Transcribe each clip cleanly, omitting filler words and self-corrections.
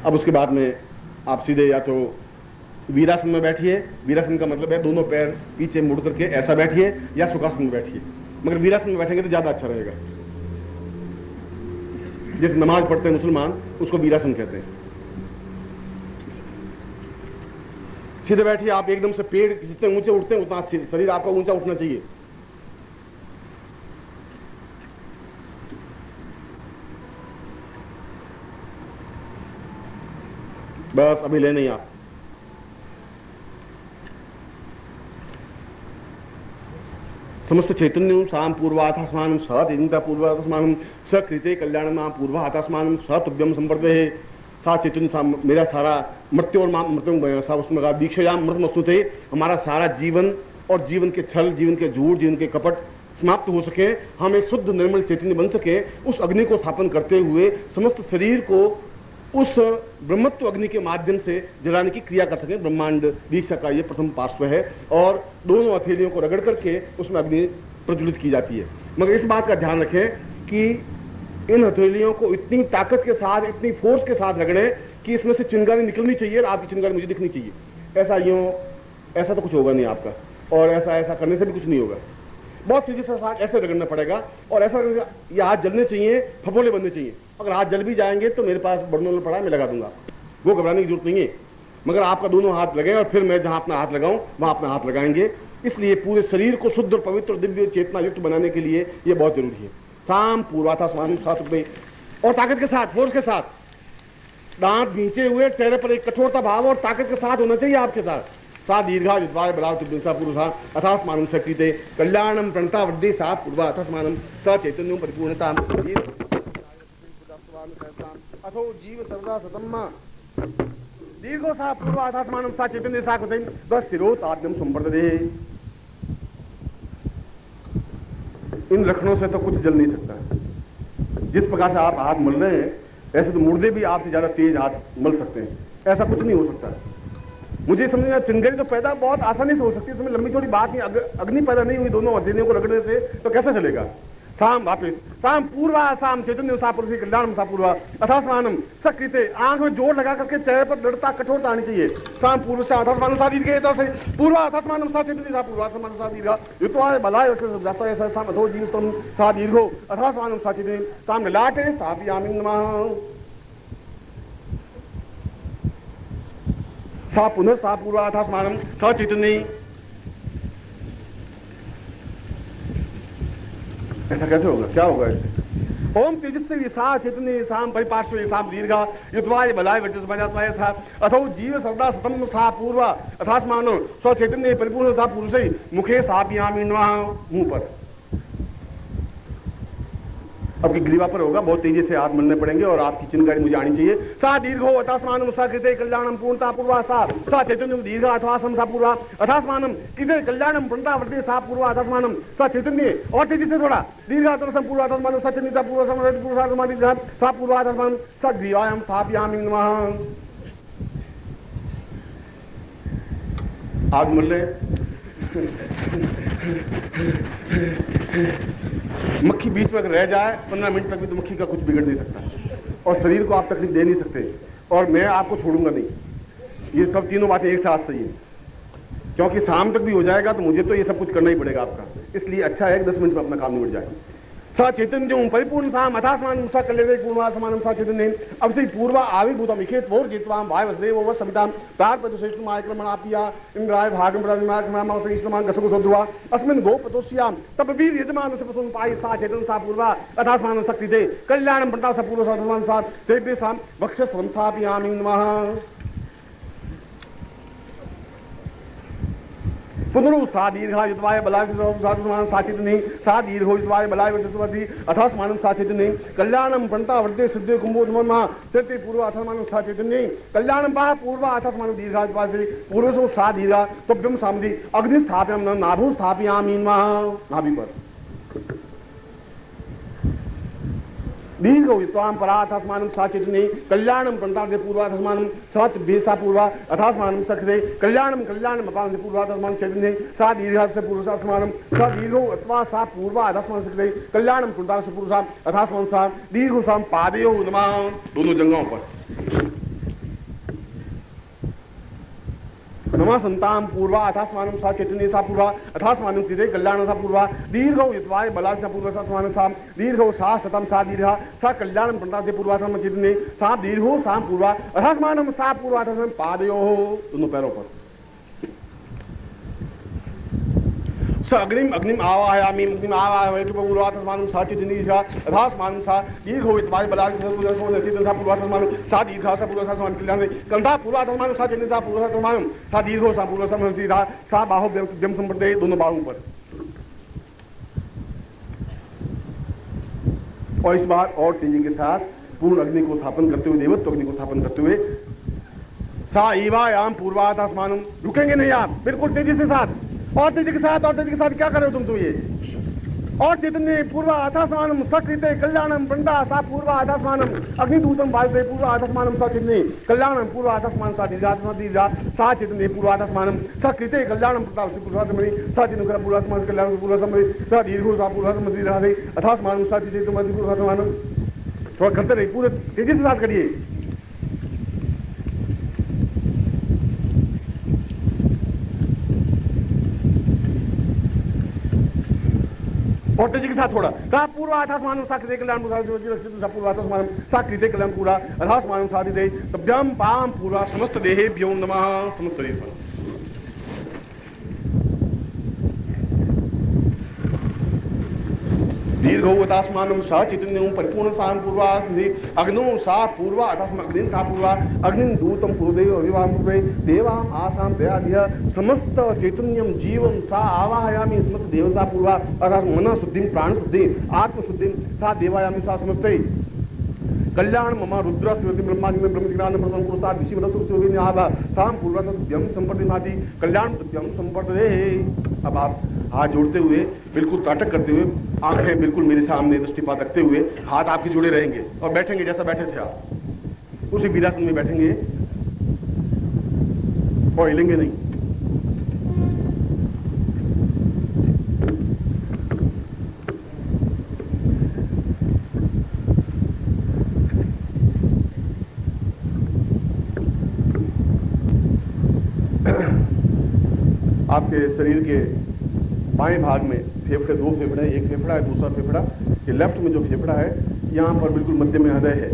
अब उसके बाद में आप सीधे या तो वीरासन में बैठिए। वीरासन का मतलब है दोनों पैर पीछे मुड़ करके ऐसा बैठिए, या सुखासन में बैठिए। मगर वीरासन में बैठेंगे तो ज्यादा अच्छा रहेगा। जैसे नमाज पढ़ते हैं मुसलमान, उसको वीरासन कहते हैं। सीधे बैठिए आप, एकदम से पेड़ जितने ऊंचे उठते हैं उतना शरीर आपका ऊंचा उठना चाहिए। बस अभी ले नहीं आप। समस्त चैतन्यम साम पूर्वाथास्मानं सतिंता पूर्वाथास्मानं सकृते कल्याणम पूर्वाथास्मानं सतुभ्यम संवर्धये। सा चैतन्य सा मेरा सारा मृत्यु और मृत्यु सा उसमें कहा दीक्षायाम मृतमस्तुते। हमारा सारा जीवन और जीवन के छल, जीवन के झूठ, जीवन के कपट समाप्त हो सके, हम एक शुद्ध निर्मल चैतन्य बन सके। उस अग्नि को स्थापन करते हुए समस्त शरीर को उस ब्रह्मत्व अग्नि के माध्यम से जलाने की क्रिया कर सकें। ब्रह्मांड दीक्षा का ये प्रथम पार्श्व है और दोनों हथेलियों को रगड़ करके उसमें अग्नि प्रज्वलित की जाती है। मगर इस बात का ध्यान रखें कि इन हथेलियों को इतनी ताकत के साथ, इतनी फोर्स के साथ रगड़ें कि इसमें से चिंगारी निकलनी चाहिए और आपकी चिंगारी मुझे दिखनी चाहिए। ऐसा तो कुछ होगा नहीं आपका, और ऐसा करने से भी कुछ नहीं होगा। बहुत तेजी से साथ ऐसे रगड़ना पड़ेगा और ऐसा ये हाथ जलने चाहिए, फफोले बनने चाहिए। अगर हाथ जल भी जाएंगे तो मेरे पास बर्नोल पड़ा है, मैं लगा दूंगा, वो घबराने की जरूरत नहीं है। मगर आपका दोनों हाथ लगे और फिर मैं जहां अपना हाथ लगाऊं वहां अपना हाथ लगाएंगे। इसलिए पूरे शरीर को शुद्ध और पवित्र और दिव्य चेतना युक्त बनाने के लिए ये बहुत जरूरी है। साम पूर्वाथास्मानं सतुभ्यम, और ताकत के साथ, फोर्स के साथ, दांत भींचे हुए, चेहरे पर एक कठोरता भाव और ताकत के साथ होना चाहिए आपके साथ। सा दीर्घा युद्धाय बलावतुभ्यं पुरुषा अथास्मानं शक्तिते कल्याणम प्रणता वृद्धि सा पूर्वा अथास्मानं स चैतन्यं परिपूर्णता अथो जीव सर्वदा सतम्मा दीर्घो सा पूर्वा अथास्मानं सा चैतन्य सा कृतं बस शिरोताद्यं संवर्धते। इन लक्षणों से तो कुछ जल नहीं सकता। जिस प्रकार से आप हाथ मल रहे हैं, ऐसे तो मुर्दे भी आपसे ज्यादा तेज हाथ मल सकते हैं। ऐसा कुछ नहीं हो सकता। मुझे समझना, चिंगारी तो पैदा बहुत आसानी से हो सकती है, इसमें लंबी चौड़ी बात नहीं। अग्नि पैदा नहीं हुई दोनों हथेलियों को रगड़ने से, तो कैसे चलेगा। साम वापिस साम पूर्वा साम चैतन्य सा पुरुषी कल्याणम सा पूर्वा अथास्मानं सकृते। आंख में जोर लगा करके चेहरे पर दृढ़ता, कठोरता आनी चाहिए। साम पूर्व से अथास्मानं सा दीर्घ तो से पूर्वा अथास्मानं सा चैतन्य सा पूर्वा अथास्मानं सा दीर्घ युत्वाय बलाय जास्ताय साम अथो जीवस्तम सा दीर्घो अथास्मानं सा चैतन्य साम ललाटे स्थापयामि नमः। सा पुनः सा पूर्वा अथास्मानं सा चैतन्य। ऐसा कैसे होगा, क्या होगा इससे। ओम तेजस्वी सा चैतन्य साम परिपार्श्वे साम दीर्घा युत्वाय बलाय वर्चस्वजात्वाय सा अथो जीव सर्वदा सतम सा पूर्वा अथास्मानं स चैतन्य परिपूर्ण सा पुरुषै मुखे स्थापयामि नमः। मुंह पर, आपकी ग्रीवा पर होगा, बहुत तेजी से हाथ मलने पड़ेंगे और आपकी चिंगारी मुझे आनी चाहिए। सा दीर्घो अथास्मानं सा कृते कल्याणम पूर्णता पूर्वा सा चैतन्यम दीर्घ अथासम सा पूर्वा अथास्मानं कृते कल्याणम पूर्णता वृद्धि सा पूर्वा अथास्मानं सा चैतन्य। और तेजी से थोड़ा दीर्घ अथासम पूर्वा अथास्मानं सा चैतन्य पूर्वा समृद्ध पूर्वा समाधि सा पूर्वा अथास्मानं सा ग्रीवायां स्थापयामि नमः। आग मल ले। मक्खी बीच में अगर रह जाए 15 मिनट तक भी, तो मक्खी का कुछ बिगड़ नहीं सकता और शरीर को आप तकलीफ दे नहीं सकते, और मैं आपको छोड़ूंगा नहीं। ये सब तीनों बातें एक साथ सही है, क्योंकि शाम तक भी हो जाएगा तो मुझे तो ये सब कुछ करना ही पड़ेगा आपका। इसलिए अच्छा है 10 मिनट में अपना काम निपट जाए। सा चैतन्य परिपूर्ण साम अथास्मानं सा कल्याणे पूर्वा समानं सा चैतन्य अब से पूर्वा आविर्भूतम इखेत वोर जित्वाम वाय वसदेव व सविताम प्रार प्रदुषेष्टम आक्रमणापिया इंद्राय भागम प्रदिमाक्रमणाम श्रीष्टमान गसगो सद्वा अस्मिन् गोपतोस्याम तब वीर यजमान से पसुन पाई सा चैतन्य सा पूर्वा अथास्मानं शक्तिते कल्याणं प्रणता सा पूर्व साधमान सा तेभ्य साम वक्ष संस्थापयामि नमः। पुनरु सा दीर्घा युत्वाय बलाय साधुमान सा चैतन्य सा दीर्घो युत्वाय बलाय वर्चस्वति अथास्मानं सा चैतन्य कल्याणं प्रणता वृद्धि सिद्धि कुंभो नमः चैत्य पूर्व अथास्मानं सा चैतन्य कल्याणं पा पूर्व अथास्मानं दीर्घा युत्वाय से पूर्व से सा दीर्घा तोभ्यम सामधि अग्नि स्थापयामि नाभु स्थापयामि नमः। नाभि पर दीर्घ युत्वाम परा अथास्मानं सा चैतन्य कल्याणं प्रणता पूर्वा अथास्मानं सा तिभ्य सा पूर्वा अथास्मानं सकृते कल्याणं अपान पूर्वा अथास्मानं चैतन्य सा दीर्घा से पूर्व अथास्मानं सा दीर्घो अथवा सा पूर्वा अथास्मानं सकृते कल्याणं प्रणता से पूर्व अथास्मानं सा दीर्घो साम पादयो नमः। दोनों जंघों पर नमा संताम पूर्वा अथास्मानं सा चैतन्य सा पूर्वा अथास्मानं कृते कल्याण सा पूर्वा दीर्घौ यत्वाय बलात् सा पूर्वा सास्मानं सा दीर्घौ सा शतं सा दीर्घा सा कल्याणं प्रणताते पूर्वा सा चैतन्य सा दीर्घो सा पूर्वा अथास्मानं सा पूर्वा अथास्मानं पादयोः दोनों पैरों पर स अग्निम अग्निम आवाहयामि अग्निम आवाहयतु पूर्वातस्मानं सा चैतन्य सा अथास्मानं सा दीर्घो यत्वाय बलात् सा चैतन्य सा पूर्वातस्मानं सा दीर्घा सा पूर्वा सा कल्याण कंधा पूर्वातस्मानं सा चैतन्य सा पूर्वातस्मानं सा दीर्घो सा पूर्वा सा सीधा सा बाहु व्यम संपदे दोनों बाहों पर। और इस बार और तेजी के साथ पूर्ण अग्नि को स्थापन करते हुए देवत्व अग्नि को स्थापन करते हुए सा ईवायाम पूर्वातस्मानं रुकेंगे नहीं आप, बिल्कुल तेजी से साथ और तेजी के साथ और तेजी के साथ क्या कर रहे हो तुम तो ये और चैतन्य पूर्वा अथास्मानं सकृते कल्याणं प्रणता सा पूर्वा अथास्मानं अग्निदूतं वायुते पूर्वा अथास्मानं सा चैतन्य कल्याणं पूर्वा अथास्मानं सा दीर्घा सा चैतन्य पूर्वा अथास्मानं सकृते कल्याणं प्रणता पूर्वा समरि सा चैतन्य पूर्वा अथास्मानं कल्याणं पूर्वा समरि सा दीर्घो सा पूर्वा समरि दीर्घा अथास्मानं सा चैतन्य पूर्वा अथास्मानं थोड़ा करते रहिए पूरे तेजी से साथ करिए। और तेजी के साथ थोड़ा कहा पूर्वा अथास्मानं सा कृते कल्याणं पूर्वातस्मानं सा कृते कल्याणं पूरा अथास्मानं सा दिदे तभ्यं पाम पूर्वा समस्त देहेभ्यो नमः समस्त शरीर पर। दीर्घो अथास्मानं सा चैतन्यं परिपूर्ण सां पूर्वा अग्नो सा पूर्वा अथास्मानं अग्निं सा पूर्वा अग्निं दूतं पूर्वदेव अविवाहं पूर्वे देवाम् आसां दयाधिया समस्त चैतन्यं जीवं सा आवाहयामि समस्त देव सा पूर्वा अर्थात मन शुद्धिं प्राण शुद्धिं आत्मशुद्धिं सा देवायामि सा समस्ते कल्याण मम रुद्र स्मृति ब्रह्मादि में ब्रह्मज्ञान प्रथम पुरस्ताद विषि वनस्पति आभा साम पूर्वम संपत्ति कल्याण प्रत्यम संपत्ति। अब आप हाथ जोड़ते हुए बिल्कुल ताटक करते हुए आंखें बिल्कुल मेरे सामने दृष्टिपात रखते हुए हाथ आपके जुड़े रहेंगे और बैठेंगे जैसा बैठे थे आप उसी वीरासन में बैठेंगे और हिलेंगे नहीं। आपके शरीर के बाएं भाग में फेफड़े दो फेफड़े एक फेफड़ा है दूसरा फेफड़ा ये लेफ्ट में जो फेफड़ा है यहाँ पर बिल्कुल मध्य में हृदय है।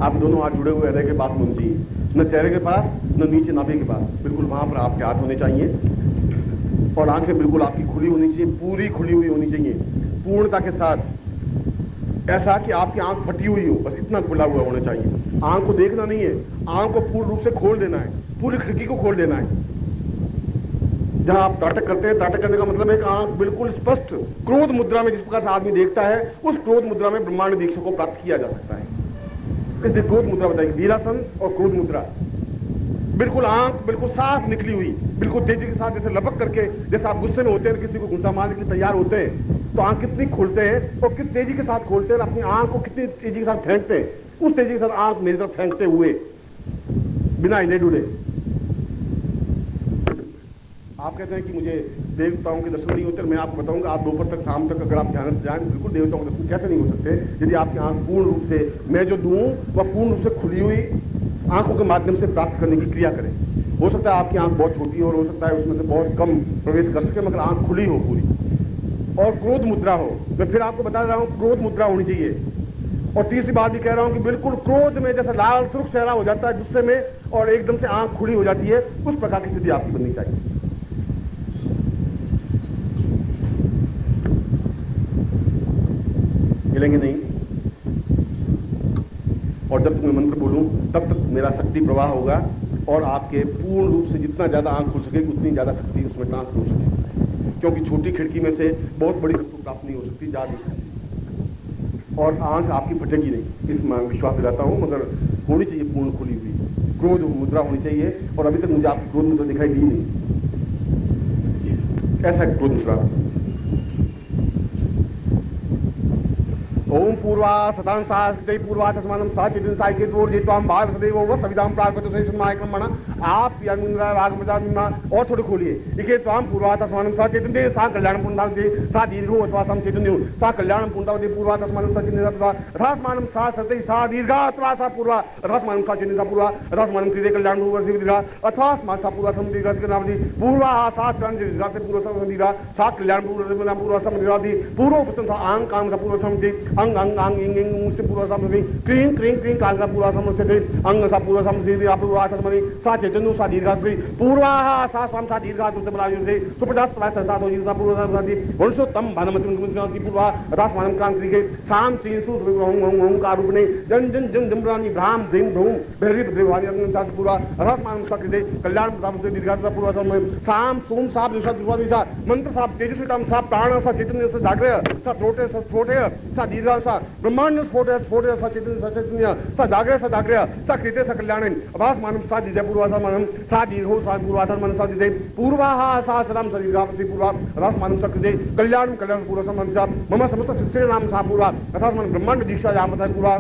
आप दोनों हाथ जुड़े हुए हृदय के पास होने चाहिए, न चेहरे के पास न नीचे नाभि के पास, बिल्कुल वहाँ पर आपके हाथ होने चाहिए और आंखें बिल्कुल आपकी खुली होनी चाहिए, पूरी खुली हुई होनी चाहिए पूर्णता के साथ, ऐसा कि आपकी आंख फटी हुई हो, बस इतना खुला हुआ होना चाहिए। आंख को देखना नहीं है, आंख को पूर्ण रूप से खोल देना है, पूरी खिड़की को खोल देना है। जहां आप ताटक करते हैं, ताटक करने का मतलब है कि आंख बिल्कुल स्पष्ट क्रोध मुद्रा में जिस प्रकार से आदमी देखता है उस क्रोध मुद्रा में ब्रह्मांड दीक्षा को प्राप्त किया जा सकता है। इसलिए क्रोध मुद्रा बताएगी, वीरासन और क्रोध मुद्रा। बिल्कुल आंख बिल्कुल साफ निकली हुई, बिल्कुल तेजी के साथ जैसे लपक करके, जैसे आप गुस्से में होते हैं किसी को गुस्सा मारने के लिए तैयार होते हैं तो आंख कितनी खोलते हैं और किस तेजी के साथ खोलते हैं, अपनी आंख को कितनी तेजी के साथ फेंकते हैं, उस तेजी के साथ आंख मेरी तरफ फेंकते हुए बिना हिले डुले। आप कहते हैं कि मुझे देवताओं के दर्शन नहीं होते, मैं आपको बताऊंगा आप दोपहर तक शाम तक अगर आप ध्यान से जाएं बिल्कुल देवताओं के दर्शन कैसे नहीं हो सकते यदि आपकी आंख पूर्ण रूप से मैं जो दूं वह पूर्ण रूप से खुली हुई आंखों के माध्यम से प्राप्त करने की क्रिया करें। हो सकता है आपकी आंख बहुत छोटी हो और हो सकता है उसमें से बहुत कम प्रवेश कर सके, मगर आंख खुली हो पूरी और क्रोध मुद्रा हो। मैं फिर आपको बता रहा हूँ क्रोध मुद्रा होनी चाहिए। और तीसरी बात भी कह रहा हूँ कि बिल्कुल क्रोध में जैसा लाल सुर्ख चेहरा हो जाता है गुस्से में और एकदम से आंख खुली हो जाती है, उस प्रकार की स्थिति आपकी बननी चाहिए। हिलेंगे नहीं और जब तक मैं मंत्र बोलूं तब तक मेरा शक्ति प्रवाह होगा और आपके पूर्ण रूप से जितना ज़्यादा आंख खुल सकेगी उतनी ज़्यादा शक्ति उसमें ट्रांसफर हो सकेगी, क्योंकि छोटी खिड़की में से बहुत बड़ी वस्तु प्राप्त नहीं हो सकती, जा नहीं सकती और आंख आपकी फटेगी नहीं, इस मैं विश्वास दिलाता हूँ। मगर होनी चाहिए पूर्ण खुली हुई क्रोध मुद्रा होनी चाहिए और अभी तक मुझे आपकी क्रोध मुद्रा दिखाई दी नहीं। ऐसा क्रोध मुद्रा ओम पूर्वा सतां सास्ते पूर्वा तस्मानं सा चितिन साइके दूर जित्वाम भाव सदैव व सविदाम प्रागवत से समाय क्रमण आप यंगरा वागमदाना और थोड़ी खोलिए इके त्वाम पूर्वा तस्मानं सा चितिन दे सा कल्याण पुंडावते सा दीर्घो अथवा सम चितिन सा कल्याण पुंडावते पूर्वा तस्मानं सा चितिन अथवा रथस्मानं सा सते सा दीर्घा अथवा सा पूर्वा रथस्मानं सा चितिन सा पूर्वा रथस्मानं कृते कल्याण पूर्वा से दीर्घा अथवा स्मा सा पूर्वा सम दीर्घा के नाम दी पूर्वा सा कर्ण दीर्घा से पूर्वा सम दीर्घा सा कल्याण पूर्वा सम दीर्घा दी पूर्व उपस्थान था आंग काम सा पूर्वा सम दी अंग अंग अंग इंग इंग से पूर्वा सम दी क्रीं क्रीं क्रीं काल का पूर्वा सम से दी अंग सा पूर्वा सम से दी आप पूर्वा तस्मानं सा चैतन्य सा दीर्घा से पूर्वा सा स्वाम सा दीर्घा तुम बना से सुप्रजास प्राय सा तो जिनसा पूर्वा सा दी वंशोत्तम भानमसिम कुंसी पूर्वा रासमानं क्रांति के शाम श्री सु ओम ओम ओम का रूप ने जन जन जन जमरानी भ्राम धिम धूम भैरी देवानी अंग सा पूर्वा रासमानं सा कृते कल्याण प्रताप से दीर्घा सा पूर्वा सम शाम सोम सा दिशा दिशा मंत्र सा तेजस्विताम सा प्राण सा चैतन्य सा जागृय सा स्फोटे सा दीर्घा सा ब्रह्मांड स्फोटे सा चैतन्य सा जागृय सा कृते सा कल्याण अभास मानम सा दिदे पूर्वासा मानम सा दीर्घो सा पूर्वासा मन सा दिदे पूर्वाहा सा सदाम सा दीर्घा सी पूर्वा रस मानम सा कृते कल्याण कल्याण पूर्वा मन सा मम समस्त शिष्य नाम सा पूर्वा अर्थात मन ब्रह्मांड दीक्षा याम पूर्वा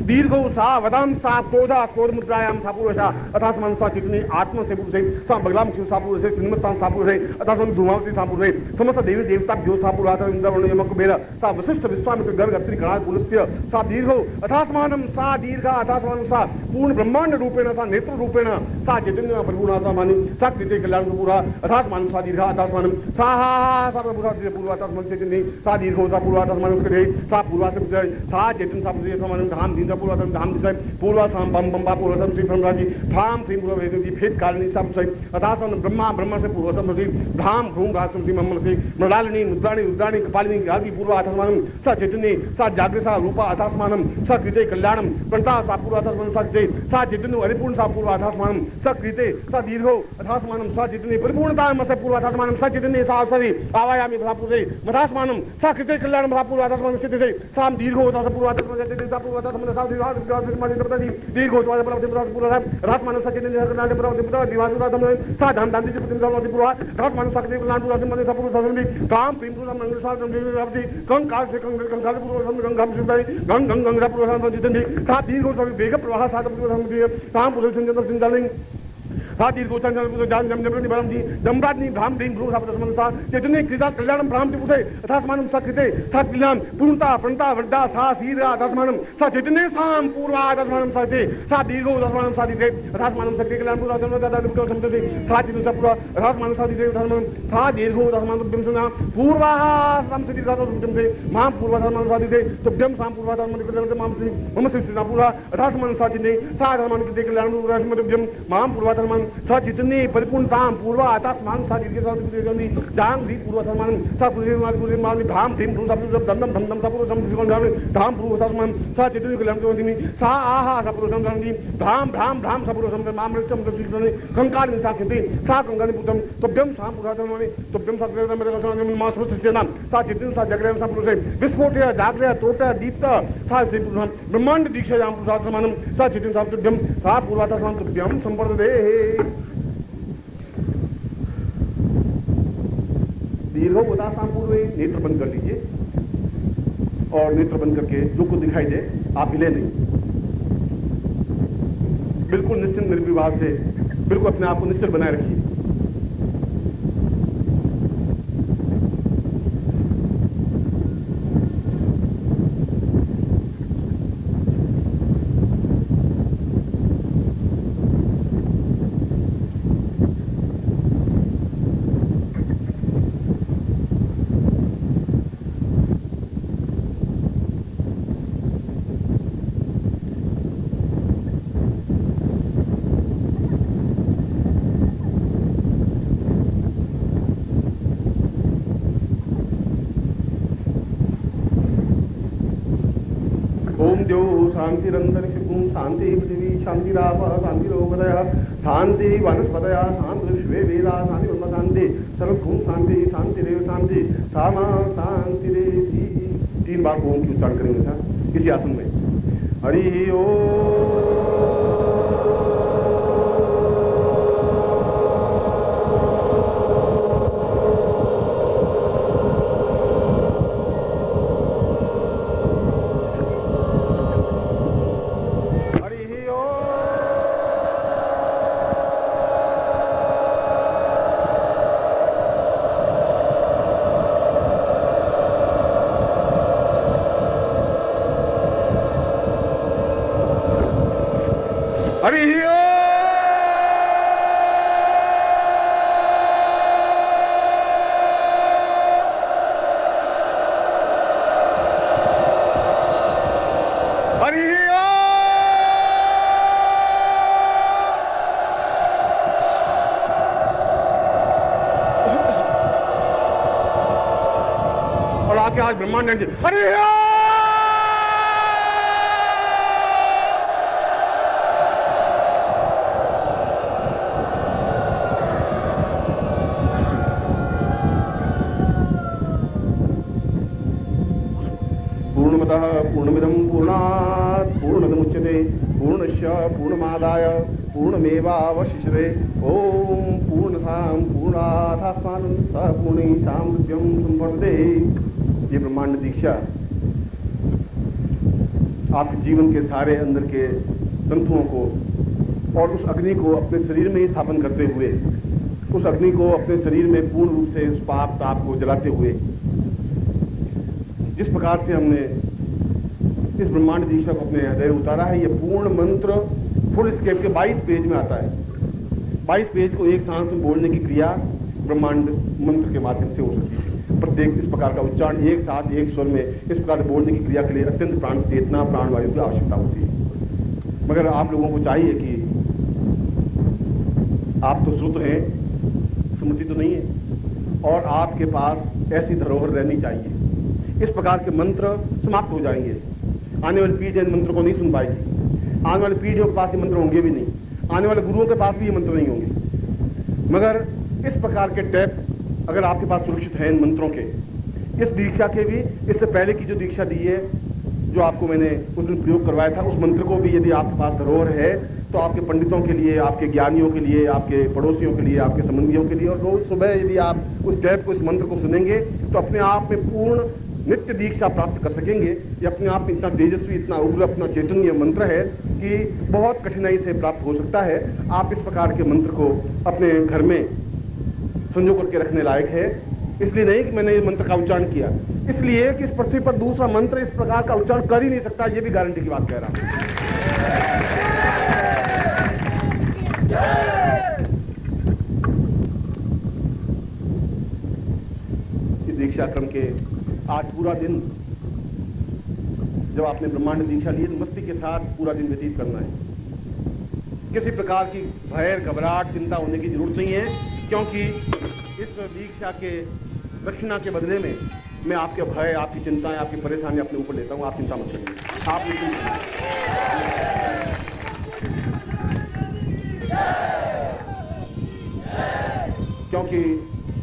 दीर्घो सा वदाम सा क्रोधा क्रोध मुद्रायाम सा पुरुषा अथास्मान सा चितनी आत्म से पुरुषे सा बगलाम शिव सा पुरुषे चिन्मस्तान सा पुरुषे अथास्मान धूमावती सा पुरुषे समस्त देवी देवताभ्यो सा पुरात इंद्रवर्ण यम कुबेर सा वशिष्ठ विश्वामित्र गर्ग अत्रि गणाल पुलस्त्य सा दीर्घो अथास्मानं सा दीर्घा अथास्मानं सा पूर्ण ब्रह्मांड रूपेण सा नेत्र रूपेण सा चैतन्य परिपूर्णा सा मानि सा कृते कल्याण पूरा अथास्मानं सा दीर्घा अथास्मानं सा हा सा पूर्वा से पूर्वा अथास्मानं चैतन्य सा दीर्घो सा पूर्वा अथास्मानं कृते सा पूर्वा से सा चैतन्य सा पूर्वा अथास्मानं धाम दीर्घ पूर्वाधर्म धाम दिशा पूर्वा साम बम बम्बा पूर्वसम श्री ब्रह्मराजी धाम श्री पूर्व वेदी भेद कालिनी सब से अदासन ब्रह्मा ब्रह्म से पूर्वसम श्री धाम भ्रूम रासम श्री मम्म से मृणालिनी मुद्राणी रुद्राणी कपालिनी आदि पूर्व अथस्मानं स चैतन्य स जागृत स रूपा अथस्मानं स कृते कल्याणम प्रणता सा पूर्व अथस्मानं स कृते स चैतन्य परिपूर्ण सा पूर्व अथस्मानं स कृते स दीर्घो अथस्मानं स चैतन्य परिपूर्णता स पूर्व अथस्मानं स चैतन्य सा सरि आवायामि सा पूर्वे मथस्मानं स कृते कल्याणम सा पूर्व अथस्मानं चित्ते साम दीर्घो स पूर्व अथस्मानं स पूर्व अथस्मानं सा दीर्घ दीर्घो रास मानव सा चैतन्य सा धाम धाम पूर्वा रास मानव सा काम प्रेम कंग काल से कंगाल पूर्व गंगाम शिवदाई गंग गंग गंगा पूर्व चितंदी सा दीर्घो वेग प्रवाह सा काम पूर्व संजन संचालन सा दीर्घो जान जम जमरनी बरमदी जमराजनी धाम भ्रीम भ्रू सा प्रसमन सा चैतन्य कृता कल्याणम प्राम पुथे अथास्मानं सा कृते सा कल्याण पूर्णता प्रणता वड्डा सा सीरा अथास्मानं सा चैतन्य साम पूर्वा अथास्मानं सा कृते सा दीर्घो अथास्मानं सा दीर्घे अथास्मानं सा कृते कल्याण पूर्वा जन्म दादा दुख संतति सा चितन सा पूर्वा अथास्मानं सा दीर्घे अथास्मानं सा दीर्घो अथास्मानं तुभ्यं सना पूर्वा साम से दीर्घा तुभ्यं से मां पूर्वा अथास्मानं सा दीर्घे तुभ्यं साम पूर्वा अथास्मानं कृते मां मम शिष्य पूर्वा अथास्मानं सा चितने सा अथास्मानं कृते कल्याण पूर्वा तुभ्यं मां पूर्वा अथास्मानं सा चितने परिपूर्णताम पूर्वा अथास्मानं सा दीर्घे सा दीर्घनि जान दी पूर्वा अथास्मानं सा पूर्वे मानि धाम भीम भ्रू सा दंडम धम सा पूर्व समसिकोन धाम भ्रू अथास्मानं सा चितने कल्याण तुभ्यं सा आहा सा पूर्व समदि धाम भ्राम भ्राम सा पूर्व समदि माम रक्षम तुभ्यं कंकाल सा कृते सा कंकाल पुतम तुभ्यं सा पूर्वा अथास्मानं तुभ्यं सा कृते मेरे लक्षण मां समस्य नाम सा चितने सा जगरे सा पुरुषे विस्फोटय जागृय तोट दीप्त सा श्री ब्रह्मांड दीक्षा याम पुरुषात्मानं सा चितने सा तुभ्यं सा पूर्वा अथास्मानं तुभ्यं संपर्दते दीर्घो उदासाम पूर्वे नेत्र बंद कर लीजिए और नेत्र बंद करके जो कुछ दिखाई दे आप हिले नहीं, बिल्कुल निश्चिंत निर्विवाद से बिल्कुल अपने आप को निश्चल बनाए रखिए। शांतिरंतरिक्षं शांति पृथिवी शांतिराप शांतिरोपदयः शांति वनस्पतयः शांति विश्वे वेदा शांति ब्रह्म शांति सर्वभूम शांति शांतिरेव शांति सामा शांतिरेति 3 बार ओम की उच्चारण करेंगे सर किसी आसन में। हरि ओम। हरि और आके आज ब्रह्मांड हरि पूर्णमतः पूर्णमिदं पूर्णात् पूर्णमुदच्यते पूर्णस्य पूर्णमादाय पूर्णमेवावशिष्यते ओम पूर्णतां पूर्णाथास्मानं सपूर्णेषां तुभ्यं संवर्धते। ये ब्रह्मांड दीक्षा आपके जीवन के सारे अंदर के तंतुओं को और उस अग्नि को अपने शरीर में ही स्थापन करते हुए, उस अग्नि को अपने शरीर में पूर्ण रूप से उस पाप ताप को जलाते हुए, जिस प्रकार से हमने इस ब्रह्मांड दीक्षा को अपने हृदय उतारा है, ये पूर्ण मंत्र फुल स्केप के 22 पेज में आता है। 22 पेज को एक सांस में बोलने की क्रिया ब्रह्मांड मंत्र के माध्यम से हो सकती है। प्रत्येक इस प्रकार का उच्चारण एक साथ एक स्वर में इस प्रकार बोलने की क्रिया के लिए अत्यंत प्राण चेतना प्राणवायु की आवश्यकता होती है। मगर आप लोगों को चाहिए कि आप तो श्रुत हैं, स्मृति तो नहीं है, और आपके पास ऐसी धरोहर रहनी चाहिए। इस प्रकार के मंत्र समाप्त हो जाएंगे, आने वाली पीढ़ी इन मंत्र को नहीं सुन पाएगी, आने वाली पीढ़ियों के पास ये मंत्र होंगे भी नहीं, आने वाले गुरुओं के पास भी ये मंत्र नहीं होंगे। मगर इस प्रकार के टैप अगर आपके पास सुरक्षित है इन मंत्रों के, इस दीक्षा के भी, इससे पहले की जो दीक्षा दी है, जो आपको मैंने उस दिन प्रयोग करवाया था, उस मंत्र को भी यदि आपके पास धरोहर है तो आपके पंडितों के लिए, आपके ज्ञानियों के लिए, आपके पड़ोसियों के लिए, आपके संबंधियों के लिए, और रोज सुबह यदि आप उस टैप को, इस मंत्र को सुनेंगे तो अपने आप में पूर्ण नित्य दीक्षा प्राप्त कर सकेंगे। ये अपने आप में इतना तेजस्वी, इतना उग्र, अपना चैतन्य मंत्र है कि बहुत कठिनाई से प्राप्त हो सकता है। आप इस प्रकार के मंत्र को अपने घर में संजो करके रखने लायक है। इसलिए नहीं कि मैंने ये मंत्र का उच्चारण किया, इसलिए कि इस पृथ्वी पर दूसरा मंत्र इस प्रकार का उच्चारण कर ही नहीं सकता। ये भी गारंटी की बात कह रहा हूं। दीक्षा क्रम के आज पूरा दिन, जब आपने ब्रह्मांड दीक्षा ली, तो मस्ती के साथ पूरा दिन व्यतीत करना है। किसी प्रकार की भय, घबराहट, चिंता होने की जरूरत नहीं है, क्योंकि इस दीक्षा के दक्षिणा के बदले में मैं आपके भय, आपकी चिंताएं, आपकी परेशानी अपने ऊपर लेता हूं। आप चिंता मत करिए, आप निश्चिंत रहिए। क्योंकि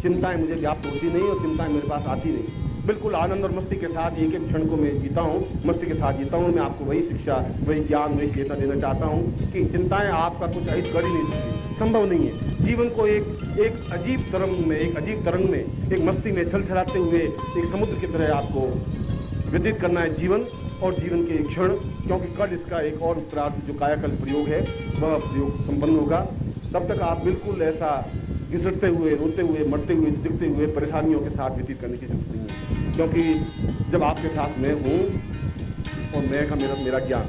चिंताएं मुझे व्याप्त होती नहीं और चिंताएं मेरे पास आती नहीं। बिल्कुल आनंद और मस्ती के साथ एक एक क्षण को मैं जीता हूँ, मस्ती के साथ जीता हूँ। मैं आपको वही शिक्षा, वही ज्ञान, वही चेतना देना चाहता हूँ कि चिंताएं आपका कुछ अहित कर ही नहीं सकती, संभव नहीं है। जीवन को एक अजीब तरंग में, एक अजीब तरंग में, एक मस्ती में छल छलाते हुए एक समुद्र की तरह आपको व्यतीत करना है जीवन और जीवन के एक क्षण। क्योंकि कल इसका एक और उत्तरार्ध जो कायाकल्प प्रयोग है, वह प्रयोग संपन्न होगा। तब तक आप बिल्कुल ऐसा घिसटते हुए, रोते हुए, मरते हुए, झिझकते हुए, परेशानियों के साथ व्यतीत करने की जरूरत नहीं है। क्योंकि जब आपके साथ मैं हूँ और मैं का मेरा ज्ञान,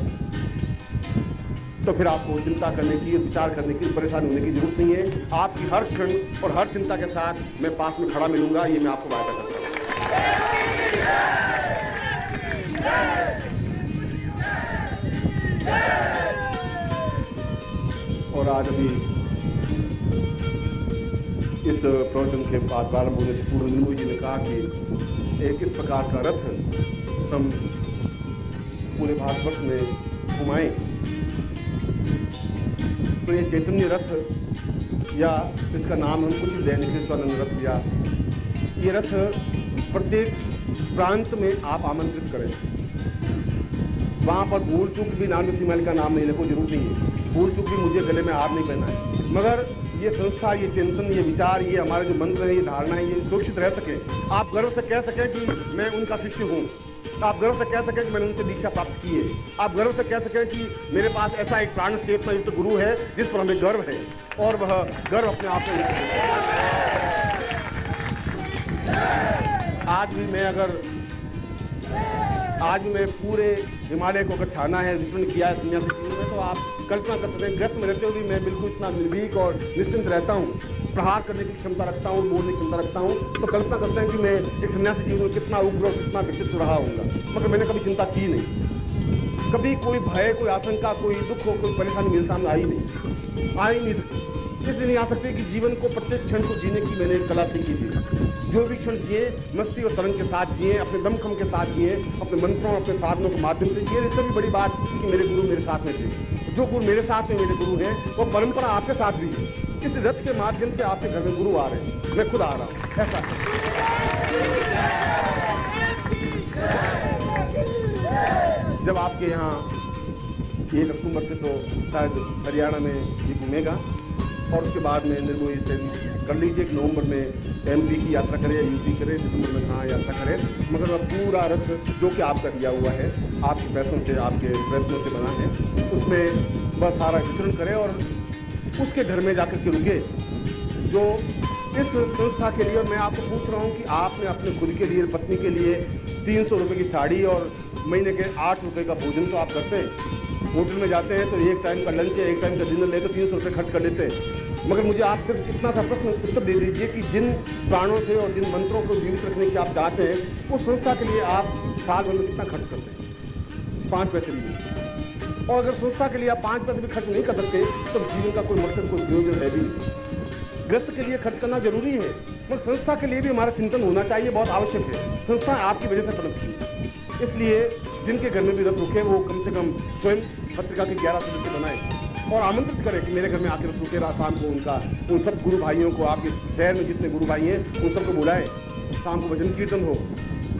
तो फिर आपको चिंता करने की, विचार करने की, परेशानी होने की जरूरत नहीं है। आपकी हर क्षण और हर चिंता के साथ मैं पास में खड़ा मिलूंगा, ये मैं आपको वायदा करता हूँ। और आज अभी इस प्रवचन के बाद प्रारंभ होने से पूर्व निर्मोही जी ने कहा कि एक इस प्रकार का रथ हम पूरे भारतवर्ष में घुमाएं, तो ये चैतन्य रथ, या इसका नाम हम कुछ दे, निखिलेश्वरानंद रथ, या ये रथ प्रत्येक प्रांत में आप आमंत्रित करें। वहाँ पर भूल चूक भी नाम सीमाल का नाम नहीं लिखो, जरूरत नहीं है। भूल चूक भी मुझे गले में हार नहीं पहना है, मगर ये संस्था, ये चिंतन, ये विचार, ये हमारे जो मंत्र है, ये धारणा है, ये सुरक्षित रह सके। आप गर्व से कह सकें कि मैं उनका शिष्य हूँ, आप गर्व से कह सकें कि मैंने उनसे दीक्षा प्राप्त की है, आप गर्व से कह सकें कि मेरे पास ऐसा एक प्राण चेतना युक्त गुरु है जिस पर हमें गर्व है, और वह गर्व अपने आप में। आज भी मैं पूरे हिमालय को अगर छाना है, विचरण किया है सन्यासी जीवन में, तो आप कल्पना कर सकते हैं ग्रस्त में रहते हुए भी मैं बिल्कुल इतना निर्भीक और निश्चिंत रहता हूँ, प्रहार करने की क्षमता रखता हूँ, बोलने की क्षमता रखता हूँ। तो कल्पना करते हैं कि मैं एक सन्यासी जीवन में कितना उग्र और कितना व्यक्तित्व रहा होगा। मगर मैंने कभी चिंता की नहीं, कभी कोई भय, कोई आशंका, कोई दुख हो, कोई परेशानी मेरे सामने आई नहीं, आ ही नहीं सकती। इसलिए नहीं आ सकते कि जीवन को प्रत्येक क्षण को जीने की मैंने कला सीखी थी। जो भी क्षण जिए मस्ती और तरंग के साथ जिए, अपने दमखम के साथ जिए, अपने मंत्रों, अपने साधनों के माध्यम से जिए। इससे भी बड़ी बात कि मेरे गुरु मेरे साथ में थे। जो गुरु मेरे साथ में मेरे गुरु हैं, वो परंपरा आपके साथ भी है। इस रथ के माध्यम से आपके घर में गुरु आ रहे हैं, मैं खुद आ रहा हूँ, ऐसा जब आपके यहाँ 1 अक्टूबर से तो शायद हरियाणा में ये घूमेगा और उसके बाद में निर्मोही से कर लीजिए कि नवंबर में MP की यात्रा करें या UP करें, दिसंबर में कहाँ यात्रा करें, मगर वह पूरा रथ जो कि आपका दिया हुआ है, आपके पैसों से, आपके प्रयत्नों से बना है, उसमें बस सारा विचरण करें और उसके घर में जाकर के रुके जो इस संस्था के लिए। और मैं आपको पूछ रहा हूँ कि आपने अपने खुद के लिए, पत्नी के लिए 300 रुपये की साड़ी और महीने के 8 रुपये का भोजन तो आप करते हैं। होटल में जाते हैं तो एक टाइम का लंच या एक टाइम का डिनर ले तो 300 रुपये खर्च कर लेते हैं। मगर मुझे आप सिर्फ इतना सा प्रश्न उत्तर दे दीजिए कि जिन प्राणों से और जिन मंत्रों को जीवित रखने की आप चाहते हैं, उस संस्था के लिए आप साल भर में कितना खर्च करते हैं? 5 पैसे भी नहीं। और अगर संस्था के लिए आप 5 पैसे भी खर्च नहीं कर सकते तो जीवन का कोई मकसद, कोई प्रयोजन है भी नहीं। ग्रस्त के लिए खर्च करना जरूरी है, मगर संस्था के लिए भी हमारा चिंतन होना चाहिए, बहुत आवश्यक है। संस्था आपकी वजह से पनपती है, इसलिए जिनके घर में भी रथ रुके वो कम से कम स्वयं पत्रिका के 11 सदस्य बनाए और आमंत्रित करें कि मेरे घर में आकर रथ रुके। शाम को उन सब गुरु भाइयों को, आपके शहर में जितने गुरु भाई हैं उन सबको बुलाएं। शाम को भजन कीर्तन हो,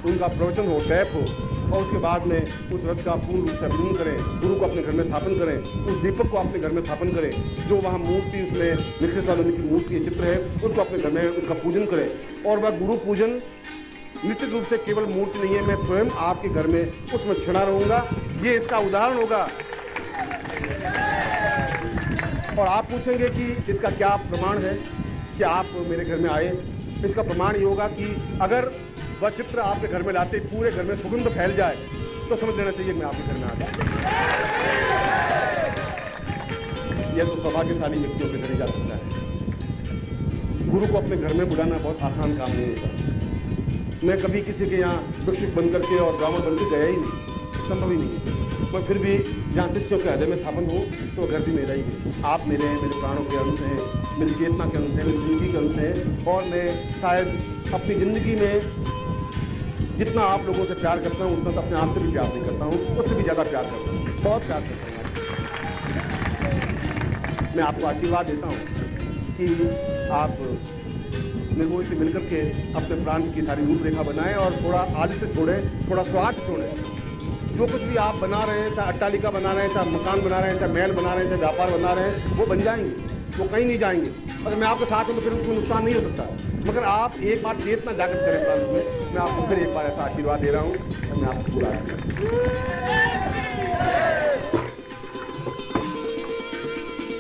उनका प्रवचन हो, टैप हो, और उसके बाद में उस रथ का पूर्ण रूप से अभिनंदन करें। गुरु को अपने घर में स्थापन करें, उस दीपक को अपने घर में स्थापन करें। जो वहाँ मूर्ति, उसमें निखिलेश्वर की मूर्ति चित्र है, उसको अपने घर में उसका पूजन करें। और वह गुरु पूजन निश्चित रूप से केवल मूर्ति नहीं है, मैं स्वयं आपके घर में उसमें क्षणा रहूँगा, ये इसका उदाहरण होगा। और आप पूछेंगे कि इसका क्या प्रमाण है कि आप मेरे घर में आए? इसका प्रमाण ये होगा कि अगर वह चित्र आपके घर में लाते पूरे घर में सुगंध फैल जाए तो समझ लेना चाहिए कि मैं आपके घर में आ गया। यह तो सौभाग्यशाली व्यक्तियों के घर ही जा सकता है। गुरु को अपने घर में बुलाना बहुत आसान काम नहीं होता। मैं कभी किसी के यहाँ भिक्षुक बन करके और ब्राह्मण बन के गया ही नहीं, संभव ही नहीं है। मैं फिर भी जहाँ शिष्यों के हृदय में स्थापन हूँ तो घर भी मेरा ही है। आप मेरे हैं, मेरे प्राणों के अंश हैं, मेरी चेतना के अंश हैं, मेरी जिंदगी के अंश हैं। और मैं शायद अपनी ज़िंदगी में जितना आप लोगों से प्यार करता हूँ उतना तो अपने आप से भी प्यार नहीं करता हूँ, उससे भी ज़्यादा प्यार करता हूँ, बहुत प्यार करता हूँ। मैं आपको आशीर्वाद देता हूँ कि आप निर्मोही से मिलकर के अपने प्राण की सारी रूपरेखा बनाएं और थोड़ा आलस से छोड़ें, थोड़ा स्वार्थ छोड़ें। जो कुछ भी आप बना रहे हैं, चाहे अट्टालिका बना रहे हैं, चाहे मकान बना रहे हैं, चाहे महल बना रहे हैं, चाहे व्यापार बना रहे हैं, वो बन जाएंगे, वो कहीं नहीं जाएंगे। अगर मैं आपके साथ हूँ तो फिर उसमें नुकसान नहीं हो सकता। मगर आप एक बार चेतना जागृत करें प्रांत में। मैं आपको फिर एक बार ऐसा आशीर्वाद दे रहा हूँ और मैं आपको पूरा